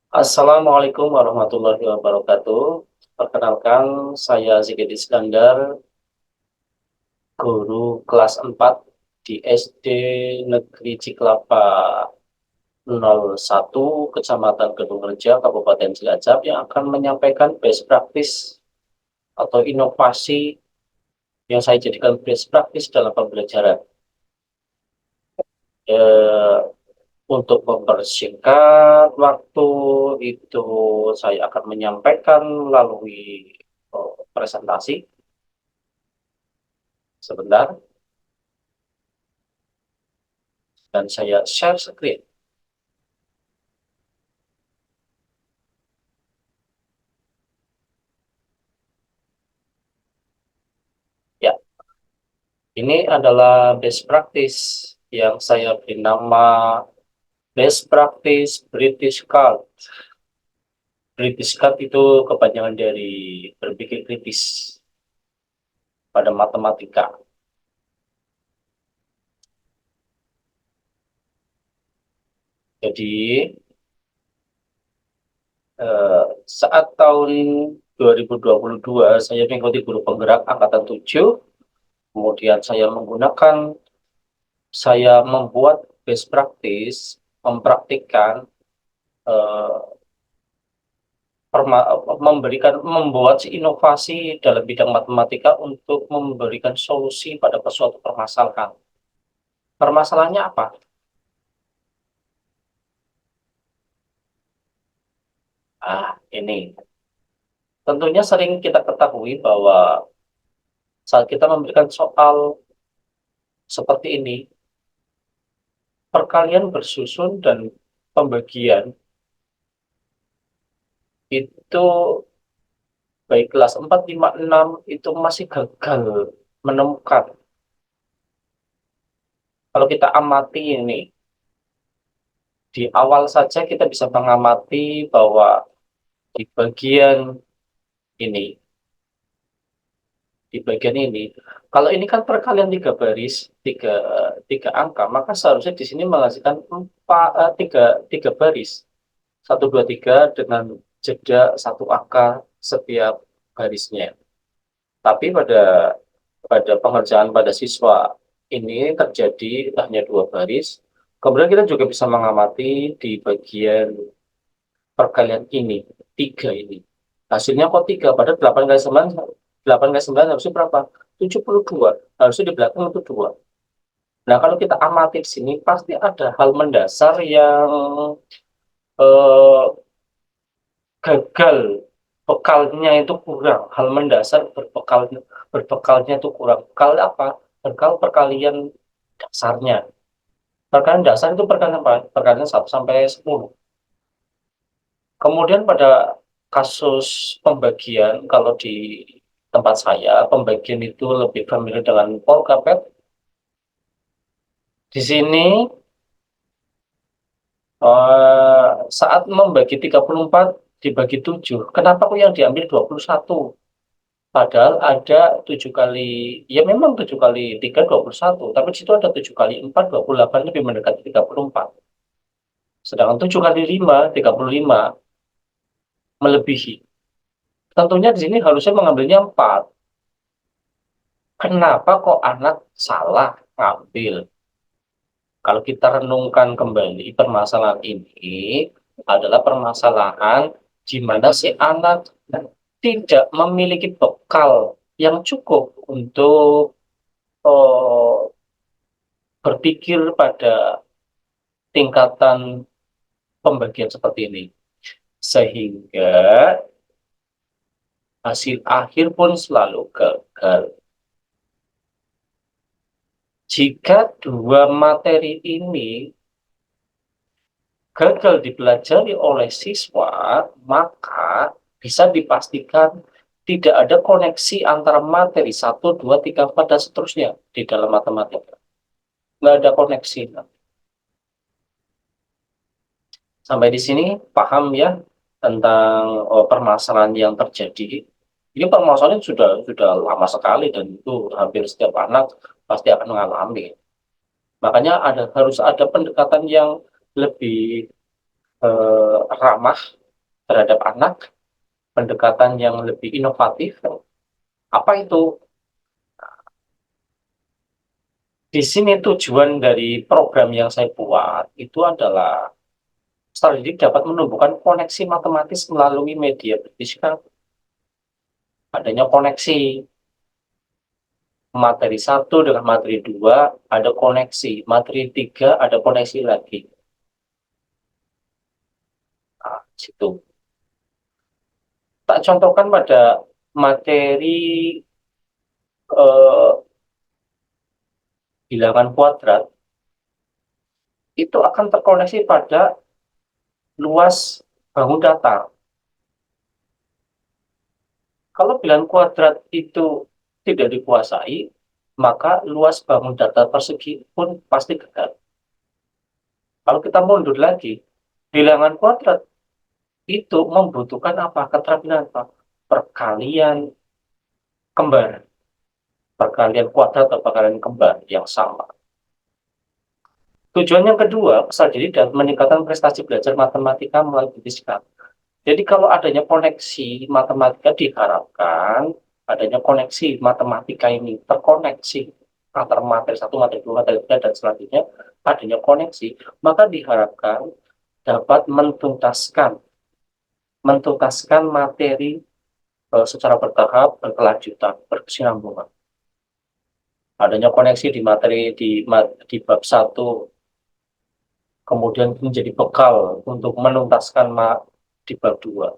Assalamualaikum warahmatullahi wabarakatuh. Perkenalkan, saya Zikid Iskandar, guru kelas 4 di SD Negeri Ciklapa 01, Kecamatan Kedungreja, Kabupaten Cilacap, yang akan menyampaikan best practice atau inovasi yang saya jadikan best practice dalam pembelajaran. Eh, untuk mempersingkat waktu itu, saya akan menyampaikan melalui presentasi. Sebentar, dan saya share screen. Ya, ini adalah best practice yang saya beri nama best practice British Card. British Card itu kepanjangan dari berpikir kritis pada matematika. Jadi, saat tahun 2022 saya mengikuti guru penggerak angkatan 7, kemudian saya membuat best practice, mempraktikkan eh, membuat inovasi dalam bidang matematika untuk memberikan solusi pada suatu permasalahan. Permasalahannya apa? Ini tentunya sering kita ketahui bahwa saat kita memberikan soal seperti ini, perkalian bersusun dan pembagian itu baik kelas 4, 5, 6 itu masih gagal menemukan. Kalau kita amati ini, di awal saja kita bisa mengamati bahwa di bagian ini, di bagian ini, kalau ini kan perkalian tiga baris, tiga angka, maka seharusnya di sini menghasilkan tiga, tiga baris, satu dua tiga dengan jeda satu angka setiap barisnya. Tapi pada pada pengerjaan pada siswa ini terjadi hanya dua baris. Kemudian kita juga bisa mengamati di bagian perkalian ini, tiga ini. Hasilnya kok tiga, padahal 8 kali 9, 8 kali 9 harusnya berapa? 72, harusnya di belakang itu dua. Nah, kalau kita amati di sini, pasti ada hal mendasar yang eh, gagal, bekalnya itu kurang. Hal mendasar berbekalnya itu kurang. Bekal apa? Bekal perkalian dasarnya. Perkalian dasar itu perkalian apa? Perkalian 1 sampai 10. Kemudian pada kasus pembagian, kalau di tempat saya, pembagian itu lebih familiar dengan Polkapet. Di sini, saat membagi 34 dibagi 7, kenapa kok yang diambil 21? Padahal ada 7 kali, ya memang 7 kali 3, 21. Tapi di situ ada 7 kali 4, 28, lebih mendekati 34. Sedangkan 7 kali 5, 35, melebihi. Tentunya di sini harusnya mengambilnya 4. Kenapa kok anak salah ngambil? Kalau kita renungkan kembali, permasalahan ini adalah permasalahan di mana si anak tidak memiliki bekal yang cukup untuk oh, berpikir pada tingkatan pembagian seperti ini. Sehingga hasil akhir pun selalu gagal. Jika dua materi ini gagal dipelajari oleh siswa, maka bisa dipastikan tidak ada koneksi antara materi 1, 2, 3, 4, dan seterusnya di dalam matematika. Nggak ada koneksi. Sampai di sini paham ya tentang permasalahan yang terjadi. Ini permasalahan sudah lama sekali dan itu hampir setiap anak pasti akan mengalami. Makanya harus ada pendekatan yang lebih ramah terhadap anak, pendekatan yang lebih inovatif. Apa itu? Di sini tujuan dari program yang saya buat itu adalah peserta didik dapat menumbuhkan koneksi matematis melalui media berdiskusi. Adanya koneksi materi satu dengan materi dua, ada koneksi. Materi tiga, ada koneksi lagi. Nah, situ. Tak contohkan pada materi eh, bilangan kuadrat, itu akan terkoneksi pada luas bangun datar. Kalau bilangan kuadrat itu tidak dikuasai, maka luas bangun datar persegi pun pasti gagal. Kalau kita mundur lagi, bilangan kuadrat itu membutuhkan apa? Keterampilan apa? Perkalian kembar, perkalian kuadrat atau perkalian kembar yang sama. Tujuan yang kedua, peserta didik dapat meningkatkan prestasi belajar matematika melalui fisika. Jadi kalau adanya koneksi matematika diharapkan adanya koneksi matematika ini terkoneksi antar materi satu, materi dua, materi tiga dan selanjutnya adanya koneksi, maka diharapkan dapat menuntaskan materi secara bertahap, berkelanjutan, berkesinambungan. Adanya koneksi di materi di bab satu kemudian menjadi bekal untuk menuntaskan di bab 2,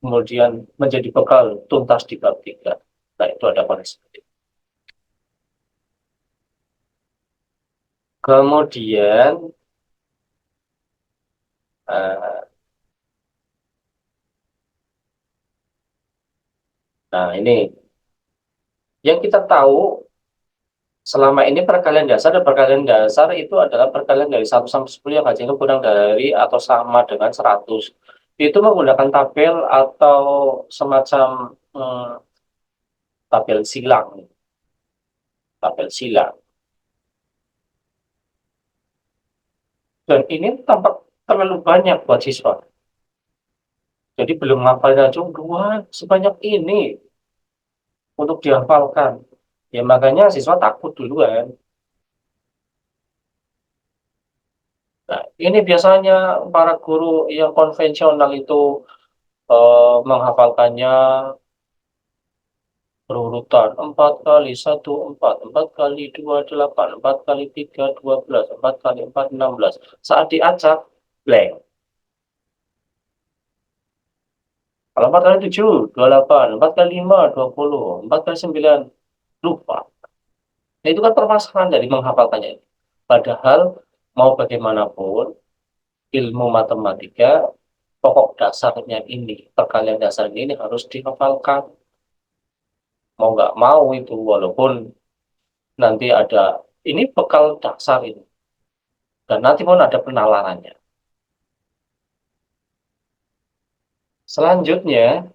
kemudian menjadi bekal tuntas di bab 3. Nah, itu ada koneksi. Kemudian, eh, nah ini yang kita tahu selama ini perkalian dasar itu adalah perkalian dari 1 sampai 10 yang hasilnya kurang dari atau sama dengan 100. Itu menggunakan tabel atau semacam tabel silang, tabel silang. Dan ini tampak terlalu banyak buat siswa. Jadi belum hafalnya dua sebanyak ini untuk dihafalkan. Ya makanya siswa takut duluan. Nah, ini biasanya para guru yang konvensional itu menghafalkannya berurutan 4 kali 1 4, 4 kali 2 8, 4 kali 3 12, 4 kali 4 16. Saat diacak, blank. Kalau 4 kali 7 28, 4 kali 5 20, 4 kali 9 lupa. Nah, itu kan permasalahan dari menghafalkannya. Padahal mau bagaimanapun ilmu matematika pokok dasarnya ini, perkalian dasar ini harus dihafalkan. Mau nggak mau itu, walaupun nanti ada, ini bekal dasar ini. Dan nanti pun ada penalarannya. Selanjutnya,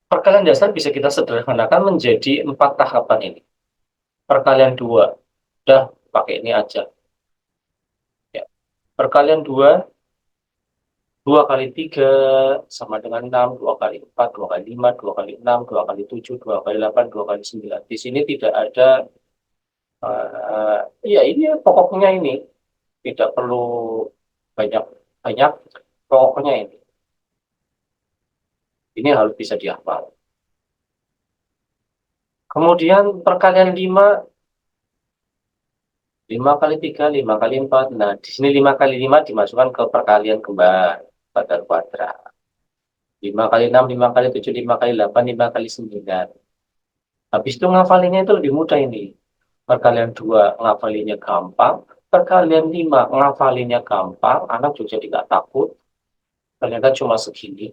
perkalian dasar bisa kita sederhanakan menjadi 4 tahapan ini. Perkalian 2, udah pakai ini aja. Ya. Perkalian 2, 2 kali 3 sama dengan 6, 2 kali 4, 2 kali 5, 2 kali 6, 2 kali 7, 2 kali 8, 2 kali 9. Di sini tidak ada, ya ini pokoknya ini. Tidak perlu banyak-banyak, pokoknya ini. Ini harus bisa dihafal. Kemudian perkalian 5, 5 kali 3, 5 kali 4. Nah, di sini 5 kali 5 dimasukkan ke perkalian kembar, pada kuadrat. 5 kali 6, 5 kali 7, 5 kali 8, 5 kali 9. Habis itu ngafalinnya itu lebih mudah ini. Perkalian 2 ngafalinnya gampang. Perkalian 5 ngafalinnya gampang. Anak juga jadi nggak takut. Ternyata cuma segini.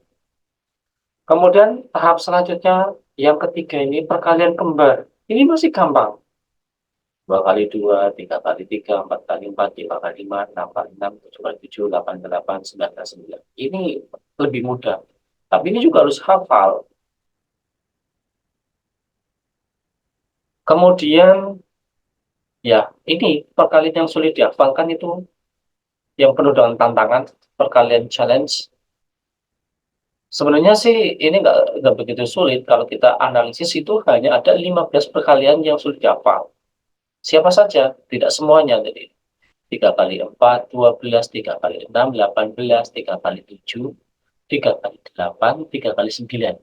Kemudian tahap selanjutnya, yang ketiga ini perkalian kembar. Ini masih gampang. 2 kali 2, 3 kali 3, 4 kali 4, 5 kali 5, 6 kali 6, 7 kali 7, 8 kali 8, 9 kali 9. Ini lebih mudah. Tapi ini juga harus hafal. Kemudian ya ini perkalian yang sulit dihafalkan itu yang penuh dengan tantangan, perkalian challenge. Sebenarnya sih ini nggak begitu sulit kalau kita analisis itu hanya ada 15 perkalian yang sulit dihafal. Siapa saja, tidak semuanya. Jadi 3 kali 4, 12, 3 kali 6, 18, 3 kali 7, 3 kali 8, 3 kali 9.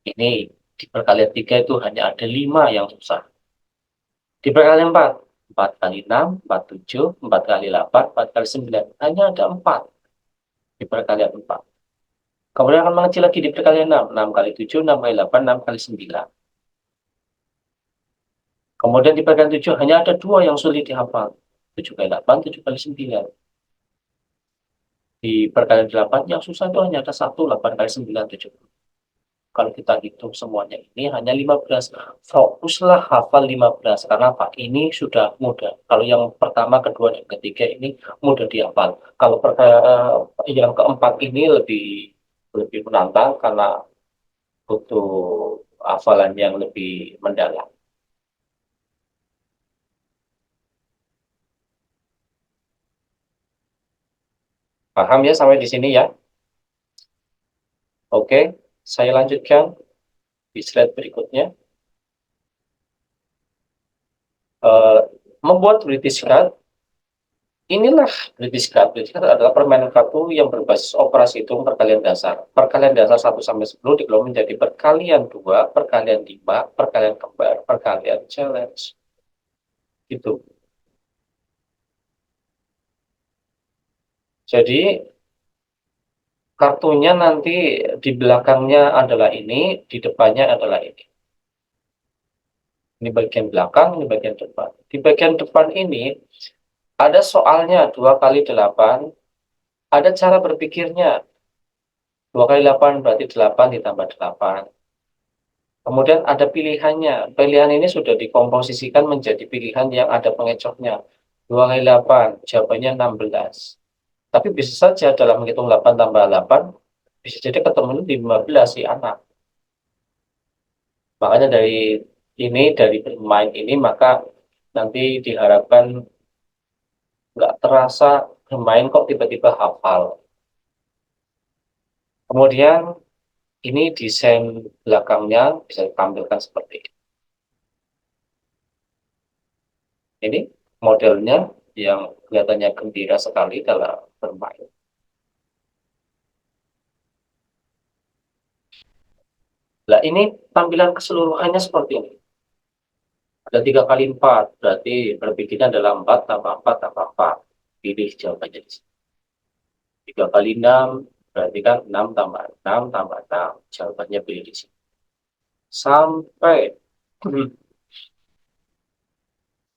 Ini di perkalian 3 itu hanya ada 5 yang susah. Di perkalian 4, 4 kali 6, 4 7, 4 kali 8, 4 kali 9. Hanya ada 4 di perkalian 4. Kemudian akan mengecil lagi di perkalian 6, 6 kali 7, 6 kali 8, 6 kali 9. Kemudian di perkalian 7 hanya ada 2 yang sulit dihafal. 7 kali 8, 7 kali 9. Di perkalian 8 yang susah itu hanya ada 1, 8 kali 9, 7. Kalau kita hitung semuanya ini hanya 15. Fokuslah hafal 15. Karena apa? Ini sudah mudah. Kalau yang pertama, kedua, dan ketiga ini mudah dihafal. Kalau yang keempat ini lebih lebih menantang karena butuh hafalan yang lebih mendalam. Paham ya sampai di sini ya? Oke, saya lanjutkan di slide berikutnya. Eh, Membuat British card. Inilah British card. British card adalah permainan kartu yang berbasis operasi hitung perkalian dasar. Perkalian dasar 1 sampai 10 dikelola menjadi perkalian 2, perkalian 5, perkalian kembar, perkalian challenge. Gitu. Jadi kartunya nanti di belakangnya adalah ini, di depannya adalah ini. Ini bagian belakang, ini bagian depan. Di bagian depan ini ada soalnya 2 kali 8, ada cara berpikirnya. 2 kali 8 berarti 8 ditambah 8. Kemudian ada pilihannya. Pilihan ini sudah dikomposisikan menjadi pilihan yang ada pengecoknya. 2 kali 8, jawabannya 16. Tapi bisa saja dalam menghitung 8 tambah 8, bisa jadi ketemu 15 si anak. Makanya dari bermain ini, maka nanti diharapkan nggak terasa bermain kok tiba-tiba hafal. Kemudian ini desain belakangnya bisa ditampilkan seperti ini. Ini modelnya yang kelihatannya gembira sekali dalam bermain. Nah, ini tampilan keseluruhannya seperti ini. Ada 3 kali 4, berarti berpikirnya adalah 4 tambah 4 tambah 4. Pilih jawabannya di sini. 3 kali 6, berarti kan 6 tambah 6 tambah 6. Jawabannya pilih di sini. Sampai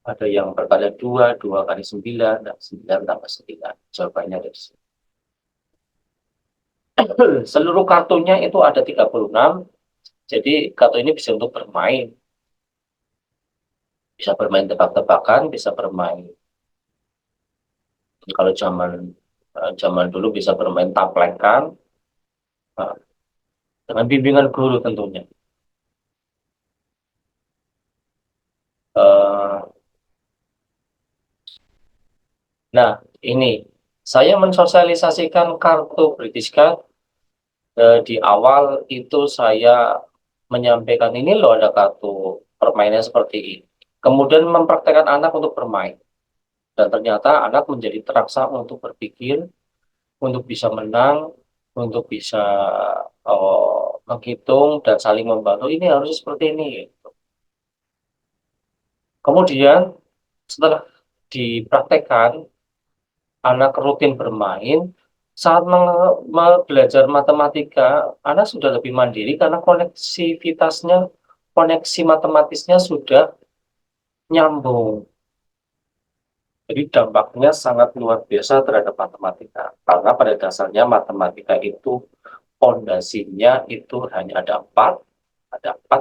ada yang berkalian 2, 2 kali 9, dan 9 tambah 9. Jawabannya ada di sini. Seluruh kartunya itu ada 36. Jadi kartu ini bisa untuk bermain. Bisa bermain tebak-tebakan, bisa bermain. Kalau zaman dulu bisa bermain taplengkan, nah, dengan bimbingan guru tentunya. Eh, nah, ini saya mensosialisasikan kartu British Card. Di awal itu saya menyampaikan ini loh ada kartu permainan seperti ini. Kemudian mempraktekkan anak untuk bermain. Dan ternyata anak menjadi terasa untuk berpikir, untuk bisa menang, untuk bisa menghitung dan saling membantu. Ini harus seperti ini. Kemudian setelah dipraktekkan, anak rutin bermain, saat belajar matematika, anak sudah lebih mandiri karena koneksivitasnya, koneksi matematisnya sudah nyambung. Jadi dampaknya sangat luar biasa terhadap matematika. Karena pada dasarnya matematika itu fondasinya itu hanya ada empat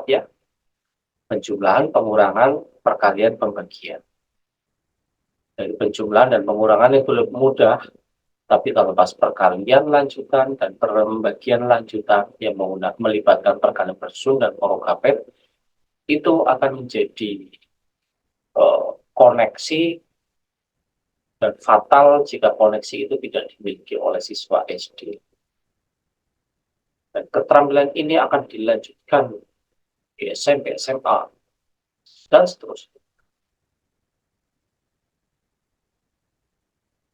ya, penjumlahan, pengurangan, perkalian, pembagian. Dari penjumlahan dan pengurangan itu lebih mudah. Tapi kalau pas perkalian lanjutan dan pembagian lanjutan yang melibatkan perkalian bersusun dan pengungkapan, itu akan menjadi koneksi, dan fatal jika koneksi itu tidak dimiliki oleh siswa SD. Dan keterampilan ini akan dilanjutkan di SMP, SMA, dan seterusnya.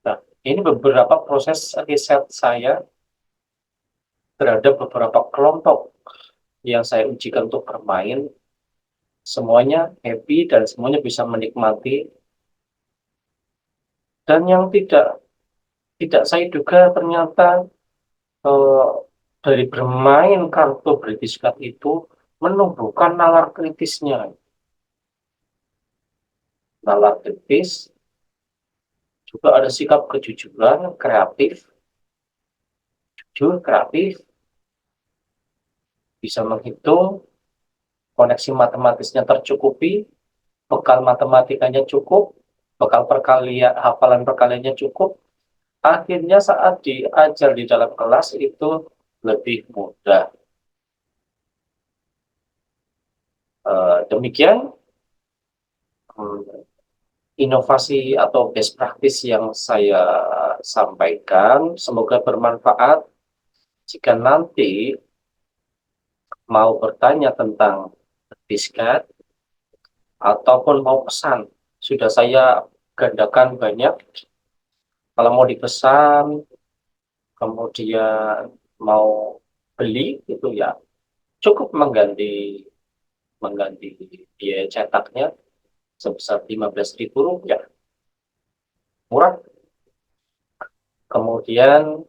Nah, ini beberapa proses riset saya terhadap beberapa kelompok yang saya ujikan untuk bermain. Semuanya happy dan semuanya bisa menikmati. Dan yang tidak tidak saya duga ternyata eh, dari bermain kartu British Card itu menumbuhkan nalar kritisnya. Nalar kritis, juga ada sikap kejujuran, kreatif, jujur, kreatif, bisa menghitung, koneksi matematisnya tercukupi, bekal matematikanya cukup, bekal perkalian, hafalan perkaliannya cukup. Akhirnya saat diajar di dalam kelas itu lebih mudah. Demikian inovasi atau best practice yang saya sampaikan. Semoga bermanfaat. Jika nanti mau bertanya tentang disket ataupun mau pesan, sudah saya gandakan banyak. Kalau mau dipesan, kemudian mau beli, itu ya cukup mengganti mengganti biaya cetaknya sebesar Rp15.000, murah. Kemudian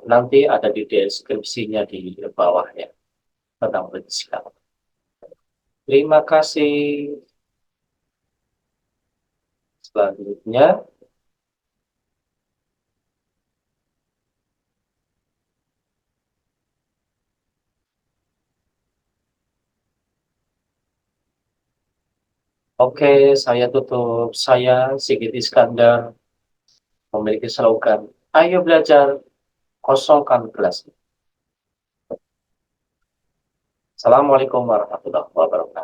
nanti ada di deskripsinya di bawahnya tentang diskon. Terima kasih. Selanjutnya, oke, saya tutup. Saya Sigit Iskandar, memiliki slogan, ayo belajar, kosongkan kelas. Assalamualaikum warahmatullahi wabarakatuh.